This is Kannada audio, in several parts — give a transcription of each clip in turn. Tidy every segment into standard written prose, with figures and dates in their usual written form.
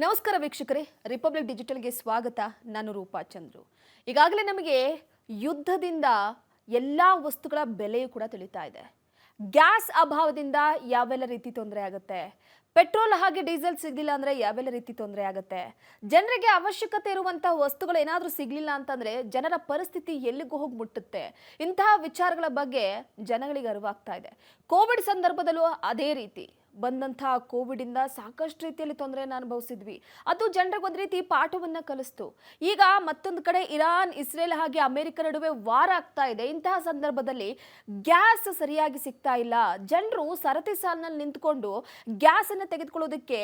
ನಮಸ್ಕಾರ ವೀಕ್ಷಕರೇ, ರಿಪಬ್ಲಿಕ್ ಡಿಜಿಟಲ್ಗೆ ಸ್ವಾಗತ. ನಾನು ರೂಪಾ ಚಂದ್ರು. ಈಗಾಗಲೇ ನಮಗೆ ಯುದ್ಧದಿಂದ ಎಲ್ಲ ವಸ್ತುಗಳ ಬೆಲೆಯೂ ಕೂಡ ತಿಳಿತಾ ಇದೆ. ಗ್ಯಾಸ್ ಅಭಾವದಿಂದ ಯಾವೆಲ್ಲ ರೀತಿ ತೊಂದರೆ ಆಗುತ್ತೆ, ಪೆಟ್ರೋಲ್ ಹಾಗೆ ಡೀಸೆಲ್ ಸಿಗಲಿಲ್ಲ ಅಂದ್ರೆ ಯಾವೆಲ್ಲ ರೀತಿ ತೊಂದರೆ ಆಗುತ್ತೆ, ಜನರಿಗೆ ಅವಶ್ಯಕತೆ ಇರುವಂತಹ ವಸ್ತುಗಳು ಏನಾದರೂ ಸಿಗಲಿಲ್ಲ ಅಂತಂದ್ರೆ ಜನರ ಪರಿಸ್ಥಿತಿ ಎಲ್ಲಿಗೂ ಹೋಗಿ ಮುಟ್ಟುತ್ತೆ. ಇಂತಹ ವಿಚಾರಗಳ ಬಗ್ಗೆ ಜನಗಳಿಗೆ ಅರಿವಾಗ್ತಾ ಇದೆ. ಕೋವಿಡ್ ಸಂದರ್ಭದಲ್ಲೂ ಅದೇ ರೀತಿ ಬಂದಂತಹ ಕೋವಿಡ್ ಇಂದ ಸಾಕಷ್ಟು ರೀತಿಯಲ್ಲಿ ತೊಂದರೆಯನ್ನು ಅನುಭವಿಸಿದ್ವಿ. ಅದು ಜನರಿಗೆ ಒಂದು ರೀತಿ ಪಾಠವನ್ನ ಕಲಿಸ್ತು. ಈಗ ಮತ್ತೊಂದು ಕಡೆ ಇರಾನ್, ಇಸ್ರೇಲ್ ಹಾಗೆ ಅಮೆರಿಕ ನಡುವೆ ವಾರ ಆಗ್ತಾ ಇದೆ. ಇಂತಹ ಸಂದರ್ಭದಲ್ಲಿ ಗ್ಯಾಸ್ ಸರಿಯಾಗಿ ಸಿಗ್ತಾ ಇಲ್ಲ. ಜನರು ಸರತಿ ಸಾಲಿನಲ್ಲಿ ನಿಂತ್ಕೊಂಡು ಗ್ಯಾಸ್ ಅನ್ನು ತೆಗೆದುಕೊಳ್ಳೋದಕ್ಕೆ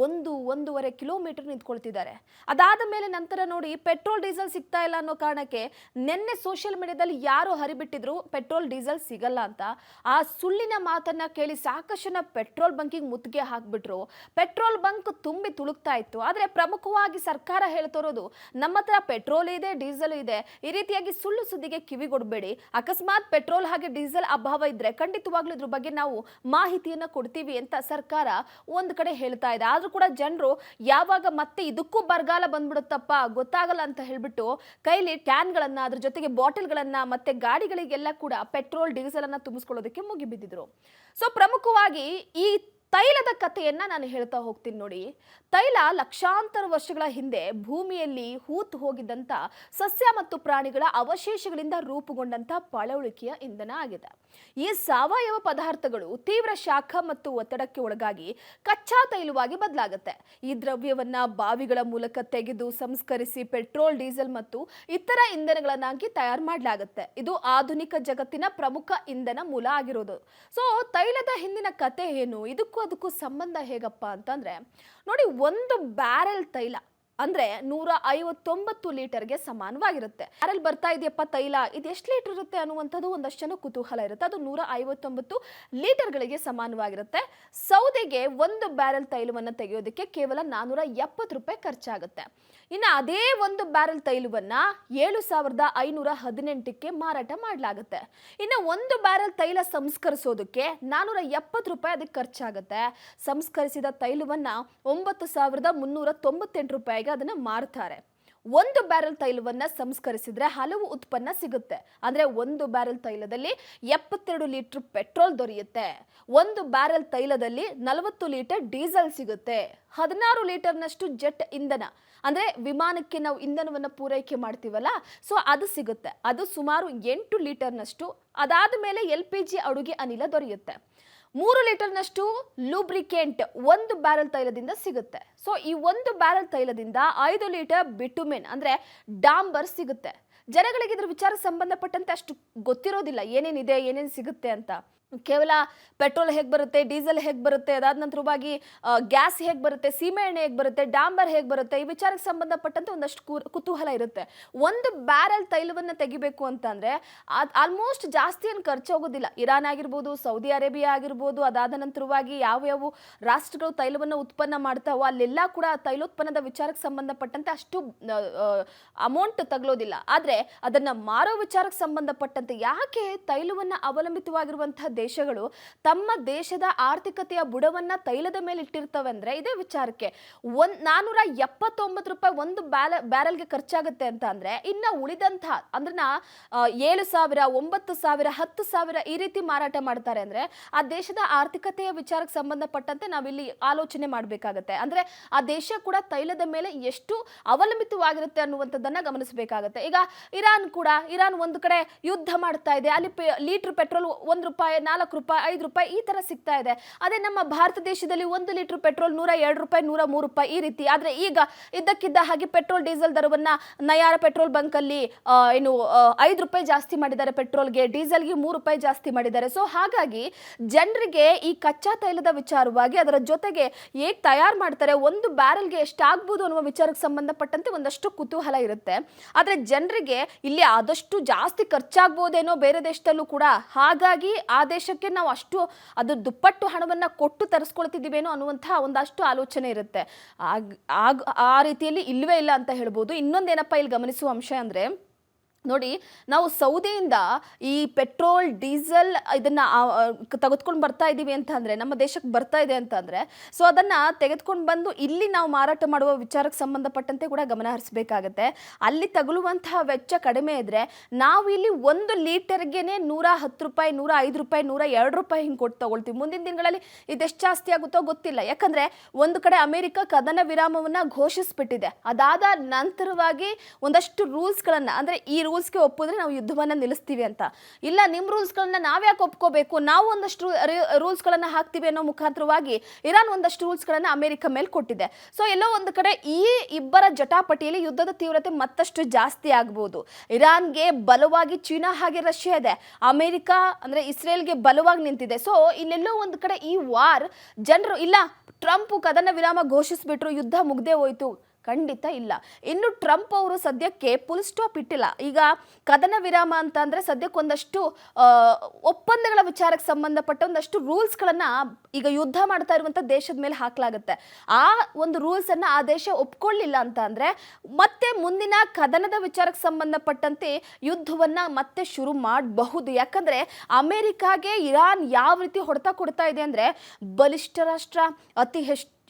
1-1.5 ಕಿಲೋಮೀಟರ್ ನಿಂತ್ಕೊಳ್ತಿದ್ದಾರೆ. ಅದಾದ ಮೇಲೆ ನಂತರ ನೋಡಿ ಪೆಟ್ರೋಲ್ ಡೀಸೆಲ್ ಸಿಗ್ತಾ ಇಲ್ಲ ಅನ್ನೋ ಕಾರಣಕ್ಕೆ ನಿನ್ನೆ ಸೋಷಿಯಲ್ ಮೀಡಿಯಾದಲ್ಲಿ ಯಾರು ಹರಿಬಿಟ್ಟಿದ್ರು ಪೆಟ್ರೋಲ್ ಡೀಸೆಲ್ ಸಿಗಲ್ಲ ಅಂತ. ಆ ಸುಳ್ಳಿನ ಮಾತನ್ನ ಕೇಳಿ ಸಾಕಷ್ಟು ಜನ ಪೆಟ್ರೋಲ್ ಬಂಕಿಗೆ ಮುತ್ತಿಗೆ ಹಾಕ್ಬಿಟ್ರು. ಪೆಟ್ರೋಲ್ ಬಂಕ್ ತುಂಬಿ ತುಳುಕ್ತಾ ಇತ್ತು. ಆದ್ರೆ ಪ್ರಮುಖವಾಗಿ ಸರ್ಕಾರ ಹೇಳ್ತಿರೋದು ನಮ್ಮ ಹತ್ರ ಪೆಟ್ರೋಲ್ ಇದೆ, ಡೀಸೆಲ್ ಇದೆ. ಈ ರೀತಿಯಾಗಿ ಸುಳ್ಳು ಸುದ್ದಿಗೆ ಕಿವಿಗೊಡಬೇಡಿ. ಅಕಸ್ಮಾತ್ ಪೆಟ್ರೋಲ್ ಹಾಗೆ ಡೀಸೆಲ್ ಅಭಾವ ಇದ್ರೆ ಖಂಡಿತವಾಗ್ಲೂ ಇದ್ರ ಬಗ್ಗೆ ನಾವು ಮಾಹಿತಿಯನ್ನ ಕೊಡ್ತೀವಿ ಅಂತ ಸರ್ಕಾರ ಒಂದ್ ಕಡೆ ಹೇಳ್ತಾ ಇದೆ. ಆದ್ರೂ ಕೂಡ ಜನರು ಯಾವಾಗ ಮತ್ತೆ ಇದಕ್ಕೂ ಬರಗಾಲ ಬಂದ್ಬಿಡುತ್ತಪ್ಪ ಗೊತ್ತಾಗಲ್ಲ ಅಂತ ಹೇಳ್ಬಿಟ್ಟು ಕೈಲಿ ಕ್ಯಾನ್ಗಳನ್ನ, ಅದ್ರ ಜೊತೆಗೆ ಬಾಟಲ್ಗಳನ್ನ ಮತ್ತೆ ಗಾಡಿಗಳಿಗೆಲ್ಲ ಕೂಡ ಪೆಟ್ರೋಲ್ ಡೀಸೆಲ್ ಅನ್ನ ತುಂಬಿಸ್ಕೊಳ್ಳೋದಕ್ಕೆ ಮುಗಿಬಿದ್ದಿದ್ರು. ಸೊ ಪ್ರಮುಖವಾಗಿ ಈ ತೈಲದ ಕಥೆಯನ್ನ ನಾನು ಹೇಳ್ತಾ ಹೋಗ್ತೀನಿ ನೋಡಿ. ತೈಲ ಲಕ್ಷಾಂತರ ವರ್ಷಗಳ ಹಿಂದೆ ಭೂಮಿಯಲ್ಲಿ ಹೂತು ಹೋಗಿದ್ದಂತ ಸಸ್ಯ ಮತ್ತು ಪ್ರಾಣಿಗಳ ಅವಶೇಷಗಳಿಂದ ರೂಪುಗೊಂಡಂತ ಪಳವಳಿಕೆಯ ಇಂಧನ ಆಗಿದೆ. ಈ ಸಾವಯವ ಪದಾರ್ಥಗಳು ತೀವ್ರ ಶಾಖ ಮತ್ತು ಒತ್ತಡಕ್ಕೆ ಒಳಗಾಗಿ ಕಚ್ಚಾ ತೈಲವಾಗಿ ಬದಲಾಗುತ್ತೆ. ಈ ದ್ರವ್ಯವನ್ನ ಬಾವಿಗಳ ಮೂಲಕ ತೆಗೆದು ಸಂಸ್ಕರಿಸಿ ಪೆಟ್ರೋಲ್, ಡೀಸೆಲ್ ಮತ್ತು ಇತರ ಇಂಧನಗಳನ್ನಾಗಿ ತಯಾರು ಮಾಡಲಾಗುತ್ತೆ. ಇದು ಆಧುನಿಕ ಜಗತ್ತಿನ ಪ್ರಮುಖ ಇಂಧನ ಮೂಲ ಆಗಿರೋದು. ಸೊ ತೈಲದ ಹಿಂದಿನ ಕತೆ ಏನು, ಅದಕ್ಕೂ ಸಂಬಂಧ ಹೇಗಪ್ಪ ಅಂತಂದ್ರೆ ನೋಡಿ, ಒಂದು ಬ್ಯಾರೆಲ್ ತೈಲ ಅಂದ್ರೆ 159 ಲೀಟರ್ಗೆ ಸಮಾನವಾಗಿರುತ್ತೆ. ಬ್ಯಾರೆಲ್ ಬರ್ತಾ ಇದೆಯಪ್ಪ ತೈಲ, ಇದು ಎಷ್ಟು ಲೀಟರ್ ಇರುತ್ತೆ ಅನ್ನುವಂಥದ್ದು ಒಂದಷ್ಟು ಜನ ಕುತೂಹಲ ಇರುತ್ತೆ. ಅದು 159 ಲೀಟರ್ಗಳಿಗೆ ಸಮಾನವಾಗಿರುತ್ತೆ. ಸೌದೆಗೆ ಒಂದು ಬ್ಯಾರೆಲ್ ತೈಲವನ್ನು ತೆಗೆಯೋದಕ್ಕೆ ಕೇವಲ 470 ರೂಪಾಯಿ ಖರ್ಚಾಗುತ್ತೆ. ಇನ್ನು ಅದೇ ಒಂದು ಬ್ಯಾರೆಲ್ ತೈಲವನ್ನ 7,518ಕ್ಕೆ ಮಾರಾಟ ಮಾಡಲಾಗುತ್ತೆ. ಇನ್ನು ಒಂದು ಬ್ಯಾರೆಲ್ ತೈಲ ಸಂಸ್ಕರಿಸೋದಕ್ಕೆ 470 ರೂಪಾಯಿ ಅದಕ್ಕೆ ಖರ್ಚಾಗುತ್ತೆ. ಸಂಸ್ಕರಿಸಿದ ತೈಲವನ್ನ 9,398 ರೂಪಾಯಿಗೆ ಅದನ್ನ ಮಾರ್ತಾರೆ. ಒಂದು ಬ್ಯಾರೆಲ್ ತೈಲವನ್ನ ಸಂಸ್ಕರಿಸಿದ್ರೆ ಹಲವು ಉತ್ಪನ್ನ ಸಿಗುತ್ತೆ. ಅಂದ್ರೆ ಒಂದು ಬ್ಯಾರೆಲ್ ತೈಲದಲ್ಲಿ 72 ಲೀಟರ್ ಪೆಟ್ರೋಲ್ ದೊರೆಯುತ್ತೆ. ಒಂದು ಬ್ಯಾರೆಲ್ ತೈಲದಲ್ಲಿ 40 ಲೀಟರ್ ಡೀಸೆಲ್ ಸಿಗುತ್ತೆ. 16 ಲೀಟರ್ನಷ್ಟು ಜೆಟ್ ಇಂಧನ ಅಂದ್ರೆ ವಿಮಾನಕ್ಕೆ ನಾವು ಇಂಧನವನ್ನು ಪೂರೈಕೆ ಮಾಡ್ತೀವಲ್ಲ, ಸೊ ಅದು ಸಿಗುತ್ತೆ. ಅದು ಸುಮಾರು 8 ಲೀಟರ್ನಷ್ಟು. ಅದಾದ ಮೇಲೆ LPG ಅಡುಗೆ ಅನಿಲ ದೊರೆಯುತ್ತೆ. 3 ಲೀಟರ್ನಷ್ಟು ಲೂಬ್ರಿಕೆಂಟ್ ಒಂದು ಬ್ಯಾರೆಲ್ ತೈಲದಿಂದ ಸಿಗುತ್ತೆ. ಸೊ ಈ ಒಂದು ಬ್ಯಾರೆಲ್ ತೈಲದಿಂದ 5 ಲೀಟರ್ ಬಿಟುಮೆನ್ ಅಂದ್ರೆ ಡಾಂಬರ್ ಸಿಗುತ್ತೆ. ಜನಗಳಿಗೆ ಇದ್ರ ವಿಚಾರ ಸಂಬಂಧಪಟ್ಟಂತೆ ಅಷ್ಟು ಗೊತ್ತಿರೋದಿಲ್ಲ, ಏನೇನಿದೆ, ಏನೇನು ಸಿಗುತ್ತೆ ಅಂತ. ಕೇವಲ ಪೆಟ್ರೋಲ್ ಹೇಗೆ ಬರುತ್ತೆ, ಡೀಸೆಲ್ ಹೇಗೆ ಬರುತ್ತೆ, ಅದಾದ ನಂತರವಾಗಿ ಗ್ಯಾಸ್ ಹೇಗೆ ಬರುತ್ತೆ, ಸೀಮೆ ಎಣ್ಣೆ ಹೇಗೆ ಬರುತ್ತೆ, ಡಾಂಬರ್ ಹೇಗೆ ಬರುತ್ತೆ, ಈ ವಿಚಾರಕ್ಕೆ ಸಂಬಂಧಪಟ್ಟಂತೆ ಒಂದಷ್ಟು ಕುತೂಹಲ ಇರುತ್ತೆ. ಒಂದು ಬ್ಯಾರೆಲ್ ತೈಲವನ್ನು ತೆಗಿಬೇಕು ಅಂತಂದ್ರೆ ಆಲ್ಮೋಸ್ಟ್ ಜಾಸ್ತಿ ಏನು ಖರ್ಚು ಹೋಗೋದಿಲ್ಲ. ಇರಾನ್ ಆಗಿರ್ಬೋದು, ಸೌದಿ ಅರೇಬಿಯಾ ಆಗಿರ್ಬೋದು, ಅದಾದ ನಂತರವಾಗಿ ಯಾವ ರಾಷ್ಟ್ರಗಳು ತೈಲವನ್ನು ಉತ್ಪನ್ನ ಮಾಡ್ತಾವೋ ಅಲ್ಲೆಲ್ಲ ಕೂಡ ತೈಲೋತ್ಪನ್ನದ ವಿಚಾರಕ್ಕೆ ಸಂಬಂಧಪಟ್ಟಂತೆ ಅಷ್ಟು ಅಮೌಂಟ್ ತಗಲೋದಿಲ್ಲ. ಆದ್ರೆ ಅದನ್ನ ಮಾರೋ ವಿಚಾರಕ್ಕೆ ಸಂಬಂಧಪಟ್ಟಂತೆ ಯಾಕೆ ತೈಲವನ್ನು ಅವಲಂಬಿತವಾಗಿರುವಂತಹ ದೇಶಗಳು ತಮ್ಮ ದೇಶದ ಆರ್ಥಿಕತೆಯ ಬುಡವನ್ನ ತೈಲದ ಮೇಲೆ ಇಟ್ಟಿರ್ತವೆ ಅಂದ್ರೆ ಇದೇ ವಿಚಾರಕ್ಕೆ. 479 ರೂಪಾಯಿ ಒಂದು ಬ್ಯಾರೆಲ್ಗೆ ಖರ್ಚಾಗುತ್ತೆ ಅಂತ ಅಂದ್ರೆ ಇನ್ನ ಉಳಿದಂತ ಅಂದ್ರೆ 7,000, 9,000, 10,000 ಈ ರೀತಿ ಮಾರಾಟ ಮಾಡ್ತಾರೆ ಅಂದ್ರೆ ಆ ದೇಶದ ಆರ್ಥಿಕತೆಯ ವಿಚಾರಕ್ಕೆ ಸಂಬಂಧಪಟ್ಟಂತೆ ನಾವಿಲ್ಲಿ ಆಲೋಚನೆ ಮಾಡಬೇಕಾಗತ್ತೆ. ಅಂದ್ರೆ ಆ ದೇಶ ಕೂಡ ತೈಲದ ಮೇಲೆ ಎಷ್ಟು ಅವಲಂಬಿತವಾಗಿರುತ್ತೆ ಅನ್ನುವಂಥದ್ದನ್ನ ಗಮನಿಸಬೇಕಾಗತ್ತೆ. ಈಗ ಇರಾನ್ ಒಂದು ಕಡೆ ಯುದ್ಧ ಮಾಡ್ತಾ ಇದೆ. ಅಲ್ಲಿ ಲೀಟರ್ ಪೆಟ್ರೋಲ್ 1 ರೂಪಾಯಿ, 4 ರೂಪಾಯಿ, 5 ರೂಪಾಯಿ ಈ ತರ ಸಿಗ್ತಾ ಇದೆ. ಅದೇ ನಮ್ಮ ಭಾರತ ದೇಶದಲ್ಲಿ 1 ಲೀಟರ್ ಪೆಟ್ರೋಲ್ 102 ರೂಪಾಯಿ, 103 ರೂಪಾಯಿ ಈ ರೀತಿ. ಆದ್ರೆ ಈಗ ಇದ್ದಕ್ಕಿದ್ದ ಹಾಗೆ ಪೆಟ್ರೋಲ್ ಡೀಸೆಲ್ ದರವನ್ನ ನಯಾರ ಪೆಟ್ರೋಲ್ ಬಂಕ್ ಅಲ್ಲಿ 5 ರೂಪಾಯಿ ಜಾಸ್ತಿ ಮಾಡಿದ್ದಾರೆ ಪೆಟ್ರೋಲ್ಗೆ, ಡೀಸೆಲ್ಗೆ 3 ರೂಪಾಯಿ ಜಾಸ್ತಿ ಮಾಡಿದ್ದಾರೆ. ಸೊ ಹಾಗಾಗಿ ಜನರಿಗೆ ಈ ಕಚ್ಚಾ ತೈಲದ ವಿಚಾರವಾಗಿ ಅದರ ಜೊತೆಗೆ ಹೇಗೆ ತಯಾರು ಮಾಡ್ತಾರೆ, ಒಂದು ಬ್ಯಾರೆಲ್ಗೆ ಎಷ್ಟಾಗ್ಬೋದು ಅನ್ನುವ ವಿಚಾರಕ್ಕೆ ಸಂಬಂಧಪಟ್ಟಂತೆ ಒಂದಷ್ಟು ಕುತೂಹಲ ಇರುತ್ತೆ. ಆದ್ರೆ ಜನರಿಗೆ ಇಲ್ಲಿ ಆದಷ್ಟು ಜಾಸ್ತಿ ಖರ್ಚಾಗ್ಬೋದೇನೋ ಬೇರೆ ದೇಶದಲ್ಲೂ ಕೂಡ, ಹಾಗಾಗಿ ಆ ದೇಶಕ್ಕೆ ನಾವು ಅಷ್ಟು ಅದು ದುಪ್ಪಟ್ಟು ಹಣವನ್ನ ಕೊಟ್ಟು ತರಿಸ್ಕೊಳ್ತಿದ್ದೀವೇನೋ ಅನ್ನುವಂತಹ ಒಂದಷ್ಟು ಆಲೋಚನೆ ಇರುತ್ತೆ. ಆ ರೀತಿಯಲ್ಲಿ ಇಲ್ವೇ ಇಲ್ಲ ಅಂತ ಹೇಳ್ಬೋದು. ಇನ್ನೊಂದೇನಪ್ಪ ಇಲ್ಲಿ ಗಮನಿಸುವ ಅಂಶ ಅಂದ್ರೆ ನೋಡಿ, ನಾವು ಸೌದಿಯಿಂದ ಈ ಪೆಟ್ರೋಲ್ ಡೀಸೆಲ್ ಇದನ್ನ ತೆಗೆದುಕೊಂಡು ಬರ್ತಾ ಇದ್ದೀವಿ ಅಂತ ಅಂದ್ರೆ, ನಮ್ಮ ದೇಶಕ್ಕೆ ಬರ್ತಾ ಇದೆ ಅಂತ ಅಂದ್ರೆ, ಸೊ ಅದನ್ನ ತೆಗೆದುಕೊಂಡು ಬಂದು ಇಲ್ಲಿ ನಾವು ಮಾರಾಟ ಮಾಡುವ ವಿಚಾರಕ್ಕೆ ಸಂಬಂಧಪಟ್ಟಂತೆ ಕೂಡ ಗಮನ ಹರಿಸಬೇಕಾಗತ್ತೆ. ಅಲ್ಲಿ ತಗುಲುವಂತಹ ವೆಚ್ಚ ಕಡಿಮೆ ಇದ್ರೆ ನಾವು ಇಲ್ಲಿ 1 ಲೀಟರ್ಗೆನೆ 110 ರೂಪಾಯಿ, 105 ರೂಪಾಯಿ, 102 ರೂಪಾಯಿ ಹಿಂಗೆ ಕೊಟ್ಟು ತಗೊಳ್ತೀವಿ. ಮುಂದಿನ ದಿನಗಳಲ್ಲಿ ಇದೆಷ್ಟು ಜಾಸ್ತಿ ಆಗುತ್ತೋ ಗೊತ್ತಿಲ್ಲ. ಯಾಕಂದ್ರೆ ಒಂದು ಕಡೆ ಅಮೆರಿಕ ಕದನ ವಿರಾಮವನ್ನ ಘೋಷಿಸ್ಬಿಟ್ಟಿದೆ. ಅದಾದ ನಂತರವಾಗಿ ಒಂದಷ್ಟು ರೂಲ್ಸ್ಗಳನ್ನ, ಅಂದ್ರೆ ಈ ರೂಲ್ಸ್ಗೆ ಒಪ್ಪಿದ್ರೆ ನಾವು ಯುದ್ಧವನ್ನ ನಿಲ್ಲಿಸ್ತೀವಿ ಅಂತ. ಇಲ್ಲ, ನಿಮ್ಮ ರೂಲ್ಸ್ಗಳನ್ನ ನಾವ್ಯಾಕೆ ಒಪ್ಕೋಬೇಕು, ನಾವು ಒಂದಷ್ಟು ರೂಲ್ಸ್ಗಳನ್ನ ಹಾಕ್ತೀವಿ ಅನ್ನೋ ಮುಖಾಂತರವಾಗಿ ಇರಾನ್ ಒಂದಷ್ಟು ರೂಲ್ಸ್ಗಳನ್ನ ಅಮೆರಿಕ ಮೇಲೆ ಕೊಟ್ಟಿದೆ. ಸೊ ಎಲ್ಲೋ ಒಂದು ಕಡೆ ಈ ಇಬ್ಬರ ಜಟಾಪಟಿಯಲ್ಲಿ ಯುದ್ಧದ ತೀವ್ರತೆ ಮತ್ತಷ್ಟು ಜಾಸ್ತಿ ಆಗಬಹುದು. ಇರಾನ್ಗೆ ಬಲವಾಗಿ ಚೀನಾ ಹಾಗೆ ರಷ್ಯಾ ಇದೆ, ಅಮೆರಿಕ ಅಂದ್ರೆ ಇಸ್ರೇಲ್ಗೆ ಬಲವಾಗಿ ನಿಂತಿದೆ. ಸೊ ಇಲ್ಲೆಲ್ಲೋ ಒಂದು ಕಡೆ ಈ ವಾರ್ ಜನರು ಇಲ್ಲ ಟ್ರಂಪ್ ಕದನ ವಿರಾಮ ಘೋಷಿಸ್ಬಿಟ್ರು, ಯುದ್ಧ ಮುಗ್ದೇ ಹೋಯ್ತು, ಖಂಡಿತ ಇಲ್ಲ. ಇನ್ನು ಟ್ರಂಪ್ ಅವರು ಸದ್ಯಕ್ಕೆ ಫುಲ್ ಸ್ಟಾಪ್ ಇಟ್ಟಿಲ್ಲ. ಈಗ ಕದನ ವಿರಾಮ ಅಂತ ಅಂದ್ರೆ ಸದ್ಯಕ್ಕೆ ಒಂದಷ್ಟು ಒಪ್ಪಂದಗಳ ವಿಚಾರಕ್ಕೆ ಸಂಬಂಧಪಟ್ಟ ಒಂದಷ್ಟು ರೂಲ್ಸ್ಗಳನ್ನ ಈಗ ಯುದ್ಧ ಮಾಡ್ತಾ ಇರುವಂತ ದೇಶದ ಮೇಲೆ ಹಾಕಲಾಗುತ್ತೆ. ಆ ಒಂದು ರೂಲ್ಸ್ ಅನ್ನ ಆ ದೇಶ ಒಪ್ಕೊಳ್ಳಿಲ್ಲ ಅಂತ ಅಂದ್ರೆ ಮತ್ತೆ ಮುಂದಿನ ಕದನದ ವಿಚಾರಕ್ಕೆ ಸಂಬಂಧಪಟ್ಟಂತೆ ಯುದ್ಧವನ್ನ ಮತ್ತೆ ಶುರು ಮಾಡಬಹುದು. ಯಾಕಂದ್ರೆ ಅಮೆರಿಕಾಗೆ ಇರಾನ್ ಯಾವ ರೀತಿ ಹೊಡೆತ ಕೊಡ್ತಾ ಇದೆ ಅಂದ್ರೆ, ಬಲಿಷ್ಠ ರಾಷ್ಟ್ರ, ಅತಿ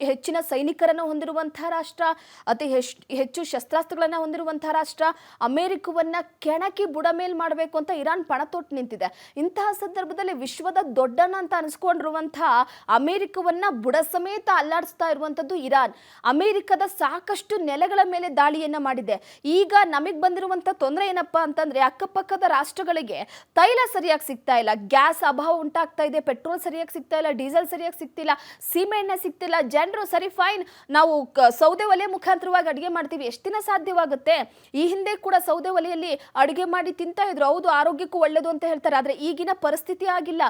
ಹೆಚ್ಚಿನ ಸೈನಿಕರನ್ನು ಹೊಂದಿರುವಂತಹ ರಾಷ್ಟ್ರ, ಅತಿ ಹೆಚ್ಚು ಶಸ್ತ್ರಾಸ್ತ್ರಗಳನ್ನು ಹೊಂದಿರುವಂತಹ ರಾಷ್ಟ್ರ, ಅಮೆರಿಕವನ್ನ ಕೆಣಕಿ ಬುಡಮೇಲ್ ಮಾಡಬೇಕು ಅಂತ ಇರಾನ್ ಪಣತೊಟ್ಟು ನಿಂತಿದೆ. ಇಂತಹ ಸಂದರ್ಭದಲ್ಲಿ ವಿಶ್ವದ ದೊಡ್ಡಣ್ಣ ಅಂತ ಅನಿಸ್ಕೊಂಡಿರುವಂತಹ ಅಮೆರಿಕವನ್ನ ಬುಡ ಸಮೇತ ಅಲ್ಲಾಡಿಸ್ತಾ ಇರುವಂತದ್ದು ಇರಾನ್. ಅಮೆರಿಕದ ಸಾಕಷ್ಟು ನೆಲೆಗಳ ಮೇಲೆ ದಾಳಿಯನ್ನ ಮಾಡಿದೆ. ಈಗ ನಮಗೆ ಬಂದಿರುವಂತ ತೊಂದರೆ ಏನಪ್ಪಾ ಅಂತಂದ್ರೆ, ಅಕ್ಕಪಕ್ಕದ ರಾಷ್ಟ್ರಗಳಿಗೆ ತೈಲ ಸರಿಯಾಗಿ ಸಿಗ್ತಾ ಇಲ್ಲ, ಗ್ಯಾಸ್ ಅಭಾವ ಉಂಟಾಗ್ತಾ ಇದೆ, ಪೆಟ್ರೋಲ್ ಸರಿಯಾಗಿ ಸಿಗ್ತಾ ಇಲ್ಲ, ಡೀಸೆಲ್ ಸರಿಯಾಗಿ ಸಿಗ್ತಿಲ್ಲ, ಸೀಮೆ ಎಣ್ಣೆ ಸಿಗ್ತಿಲ್ಲ. ಜನರು ಸರಿ ಫೈನ್, ನಾವು ಸೌದೆ ಒಲೆ ಮುಖಾಂತರವಾಗಿ ಅಡುಗೆ ಮಾಡ್ತೀವಿ, ಎಷ್ಟು ದಿನ ಸಾಧ್ಯವಾಗುತ್ತೆ? ಈ ಹಿಂದೆ ಕೂಡ ಸೌದೆ ಒಲೆಯಲ್ಲಿ ಅಡುಗೆ ಮಾಡಿ ತಿಂತಾ ಇದ್ರು, ಹೌದು ಆರೋಗ್ಯಕ್ಕೂ ಒಳ್ಳೇದು ಅಂತ ಹೇಳ್ತಾರೆ. ಆದ್ರೆ ಈಗಿನ ಪರಿಸ್ಥಿತಿ ಆಗಿಲ್ಲ.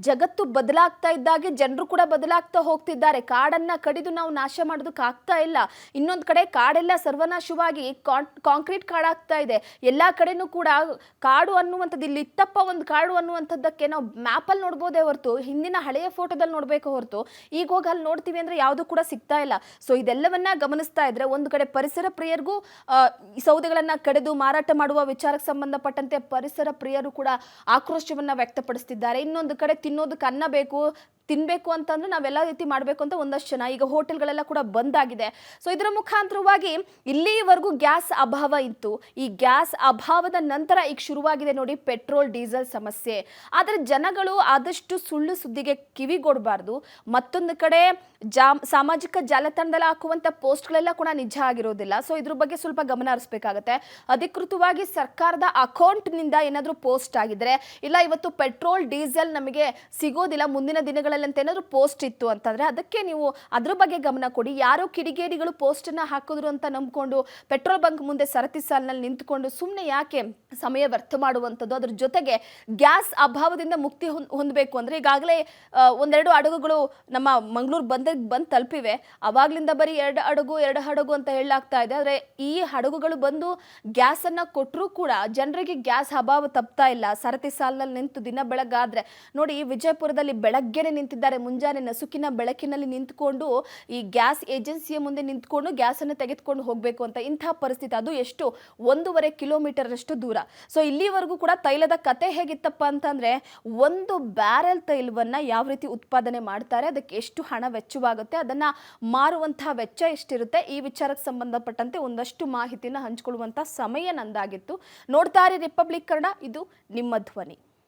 ಜಗತ್ತು ಬದಲಾಗ್ತಾ ಇದ್ದಾಗೆ ಜನರು ಕೂಡ ಬದಲಾಗ್ತಾ ಹೋಗ್ತಿದ್ದಾರೆ. ಕಾಡನ್ನ ಕಡಿದು ನಾವು ನಾಶ ಮಾಡೋದಕ್ಕೆ ಆಗ್ತಾ ಇಲ್ಲ. ಇನ್ನೊಂದು ಕಡೆ ಕಾಡೆಲ್ಲ ಸರ್ವನಾಶವಾಗಿ ಕಾಂಕ್ರೀಟ್ ಕಾಡಾಗ್ತಾ ಇದೆ. ಎಲ್ಲಾ ಕಡೆನೂ ಕೂಡ ಕಾಡು ಅನ್ನುವಂಥದ್ದು, ಇಲ್ಲಿ ಇತ್ತಪ್ಪ ಒಂದು ಕಾಡು ಅನ್ನುವಂಥದ್ದಕ್ಕೆ ನಾವು ಮ್ಯಾಪಲ್ಲಿ ನೋಡ್ಬೋದೇ ಹೊರತು, ಹಿಂದಿನ ಹಳೆಯ ಫೋಟೋದಲ್ಲಿ ನೋಡ್ಬೇಕು ಹೊರತು ಈಗ ಹೋಗಿ ಅಲ್ಲಿ ನೋಡ್ತೀವಿ ಅಂದ್ರೆ ಯಾವುದು ಕೂಡ ಸಿಗ್ತಾ ಇಲ್ಲ. ಸೊ ಇದೆಲ್ಲವನ್ನ ಗಮನಿಸ್ತಾ ಇದ್ರೆ ಒಂದು ಕಡೆ ಪರಿಸರ ಪ್ರಿಯರಿಗೂ ಸೌದೆಗಳನ್ನ ಕಡಿದು ಮಾರಾಟ ಮಾಡುವ ವಿಚಾರಕ್ಕೆ ಸಂಬಂಧಪಟ್ಟಂತೆ ಪರಿಸರ ಪ್ರಿಯರು ಕೂಡ ಆಕ್ರೋಶವನ್ನ ವ್ಯಕ್ತಪಡಿಸ್ತಿದ್ದಾರೆ. ಇನ್ನೊಂದು ಕಡೆ ತಿನ್ನೋದಕ್ಕೆ ಅನ್ನ ಬೇಕು, ತಿನ್ಬೇಕು ಅಂತಂದ್ರೆ ನಾವೆಲ್ಲ ರೀತಿ ಮಾಡಬೇಕು ಅಂತ ಒಂದಷ್ಟು ಜನ, ಈಗ ಹೋಟೆಲ್ಗಳೆಲ್ಲ ಕೂಡ ಬಂದ್ ಆಗಿದೆ. ಸೊ ಇದರ ಮುಖಾಂತರವಾಗಿ ಇಲ್ಲಿವರೆಗೂ ಗ್ಯಾಸ್ ಅಭಾವ ಇತ್ತು. ಈ ಗ್ಯಾಸ್ ಅಭಾವದ ನಂತರ ಈಗ ಶುರುವಾಗಿದೆ ನೋಡಿ ಪೆಟ್ರೋಲ್ ಡೀಸೆಲ್ ಸಮಸ್ಯೆ. ಆದರೆ ಜನಗಳು ಆದಷ್ಟು ಸುಳ್ಳು ಸುದ್ದಿಗೆ ಕಿವಿಗೊಡಬಾರ್ದು. ಮತ್ತೊಂದು ಕಡೆ ಸಾಮಾಜಿಕ ಜಾಲತಾಣದಲ್ಲಿ ಹಾಕುವಂತ ಪೋಸ್ಟ್ಗಳೆಲ್ಲ ಕೂಡ ನಿಜ ಆಗಿರೋದಿಲ್ಲ. ಸೊ ಇದ್ರ ಬಗ್ಗೆ ಸ್ವಲ್ಪ ಗಮನ ಹರಿಸಬೇಕಾಗತ್ತೆ. ಅಧಿಕೃತವಾಗಿ ಸರ್ಕಾರದ ಅಕೌಂಟ್ನಿಂದ ಏನಾದರೂ ಪೋಸ್ಟ್ ಆಗಿದ್ರೆ, ಇಲ್ಲ ಇವತ್ತು ಪೆಟ್ರೋಲ್ ಡೀಸೆಲ್ ನಮಗೆ ಸಿಗೋದಿಲ್ಲ ಮುಂದಿನ ದಿನಗಳಲ್ಲಿ ಅಂತ ಏನಾದರೂ ಪೋಸ್ಟ್ ಇತ್ತು ಅಂತಂದ್ರೆ ಅದಕ್ಕೆ ನೀವು ಅದ್ರ ಬಗ್ಗೆ ಗಮನ ಕೊಡಿ. ಯಾರೋ ಕಿಡಿಗೇಡಿಗಳು ಪೋಸ್ಟ್ ಅನ್ನ ಹಾಕಿದ್ರು ಅಂತ ನಂಬ್ಕೊಂಡು ಪೆಟ್ರೋಲ್ ಬಂಕ್ ಮುಂದೆ ಸರತಿ ಸಾಲಿನಲ್ಲಿ ನಿಂತ್ಕೊಂಡು ಸುಮ್ಮನೆ ಯಾಕೆ ಸಮಯ ವ್ಯರ್ಥ ಮಾಡುವಂಥದ್ದು. ಅದ್ರ ಜೊತೆಗೆ ಗ್ಯಾಸ್ ಅಭಾವದಿಂದ ಮುಕ್ತಿ ಹೊಂದಬೇಕು ಅಂದ್ರೆ ಈಗಾಗಲೇ ಒಂದೆರಡು ಹಡಗುಗಳು ನಮ್ಮ ಮಂಗಳೂರು ಬಂದು ತಲುಪಿವೆ. ಅವಾಗ್ಲಿಂದ ಬರೀ ಎರಡು ಹಡಗು ಅಂತ ಹೇಳಲಾಗ್ತಾ ಇದೆ. ಆದ್ರೆ ಈ ಹಡಗುಗಳು ಬಂದು ಗ್ಯಾಸ್ ಅನ್ನ ಕೊಟ್ಟರು ಕೂಡ ಜನರಿಗೆ ಗ್ಯಾಸ್ ಅಭಾವ ತಪ್ತಾ ಇಲ್ಲ. ಸರತಿ ಸಾಲಿನಲ್ಲಿ ನಿಂತು ದಿನ ಬೆಳಗಾದ್ರೆ ನೋಡಿ, ವಿಜಯಪುರದಲ್ಲಿ ಬೆಳಗ್ಗೆನೆ ನಿಂತಿದ್ದಾರೆ, ಮುಂಜಾನೆ ನಸುಕಿನ ಬೆಳಕಿನಲ್ಲಿ ನಿಂತ್ಕೊಂಡು ಈ ಗ್ಯಾಸ್ ಏಜೆನ್ಸಿಯ ಮುಂದೆ ನಿಂತ್ಕೊಂಡು ಗ್ಯಾಸ್ ಅನ್ನು ತೆಗೆದುಕೊಂಡು ಹೋಗಬೇಕು ಅಂತ. ಇಂತಹ ಪರಿಸ್ಥಿತಿ, ಅದು ಎಷ್ಟು 1.5 ಕಿಲೋಮೀಟರ್ ಅಷ್ಟು ದೂರ. ಸೊ ಇಲ್ಲಿವರೆಗೂ ಕೂಡ ತೈಲದ ಕತೆ ಹೇಗಿತ್ತಪ್ಪ ಅಂತಂದ್ರೆ, 1 ಬ್ಯಾರೆಲ್ ತೈಲವನ್ನ ಯಾವ ರೀತಿ ಉತ್ಪಾದನೆ ಮಾಡ್ತಾರೆ, ಅದಕ್ಕೆ ಎಷ್ಟು ಹಣ ವೆಚ್ಚವಾಗುತ್ತೆ, ಅದನ್ನ ಮಾರುವಂತಹ ವೆಚ್ಚ ಎಷ್ಟಿರುತ್ತೆ, ಈ ವಿಚಾರಕ್ಕೆ ಸಂಬಂಧಪಟ್ಟಂತೆ ಒಂದಷ್ಟು ಮಾಹಿತಿನ ಹಂಚಿಕೊಳ್ಳುವಂತ ಸಮಯ ನಂದಾಗಿತ್ತು. ನೋಡ್ತಾ ಇರಿ ರಿಪಬ್ಲಿಕ್ ಕನ್ನಡ, ಇದು ನಿಮ್ಮ ಧ್ವನಿ.